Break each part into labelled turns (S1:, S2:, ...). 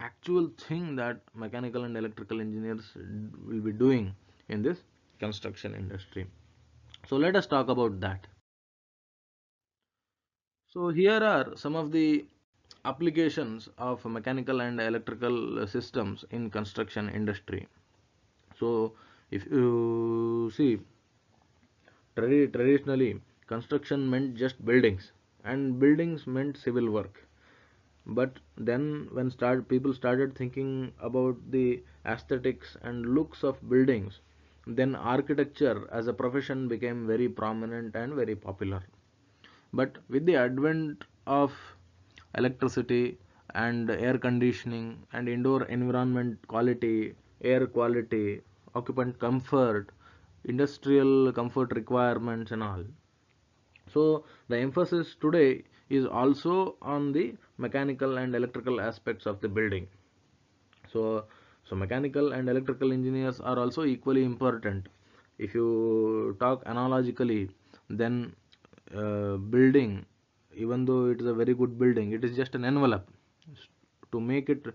S1: actual thing that mechanical and electrical engineers will be doing in this construction industry. So let us talk about that. So here are some of the applications of mechanical and electrical systems in construction industry. So if you see, traditionally construction meant just buildings, and buildings meant civil work. But then when people started thinking about the aesthetics and looks of buildings, then architecture as a profession became very prominent and very popular. But with the advent of electricity and air conditioning and indoor environment quality, air quality, occupant comfort, industrial comfort requirements, and all, so the emphasis today is also on the mechanical and electrical aspects of the building. So, so mechanical and electrical engineers are also equally important. If you talk analogically, then building, even though it is a very good building, it is just an envelope. To make it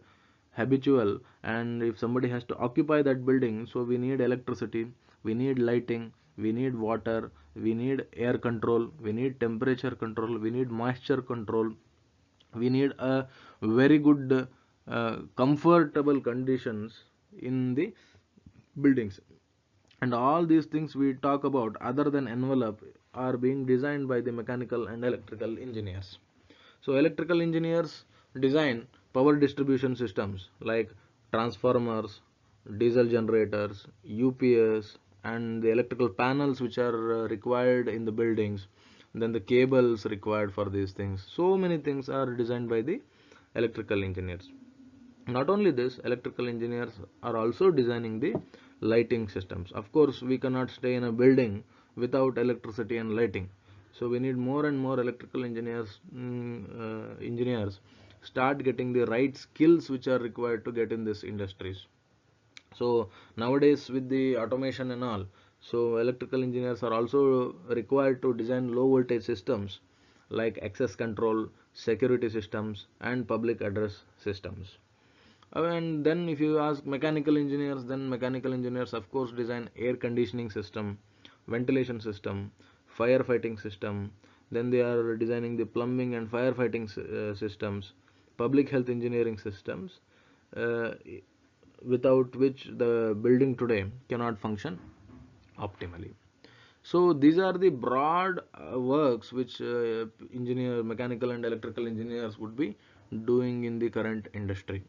S1: habitual, and if somebody has to occupy that building, so we need electricity, we need lighting, we need water, we need air control, we need temperature control, we need moisture control, we need a very good comfortable conditions in the buildings. And all these things we talk about other than envelope are being designed by the mechanical and electrical engineers. So electrical engineers design power distribution systems like transformers, diesel generators, UPS, and the electrical panels which are required in the buildings, then the cables required for these things. So many things are designed by the electrical engineers. Not only this, electrical engineers are also designing the lighting systems. Of course, we cannot stay in a building without electricity and lighting. So we need more and more electrical engineers start getting the right skills which are required to get in these industries. So nowadays with the automation and all, so electrical engineers are also required to design low voltage systems like access control, security systems, and public address systems. And then if you ask mechanical engineers, then mechanical engineers of course design air conditioning system, ventilation system, firefighting system. Then they are designing the plumbing and firefighting systems, public health engineering systems, uh, without which the building today cannot function optimally. So these are the broad works which mechanical and electrical engineers would be doing in the current industry.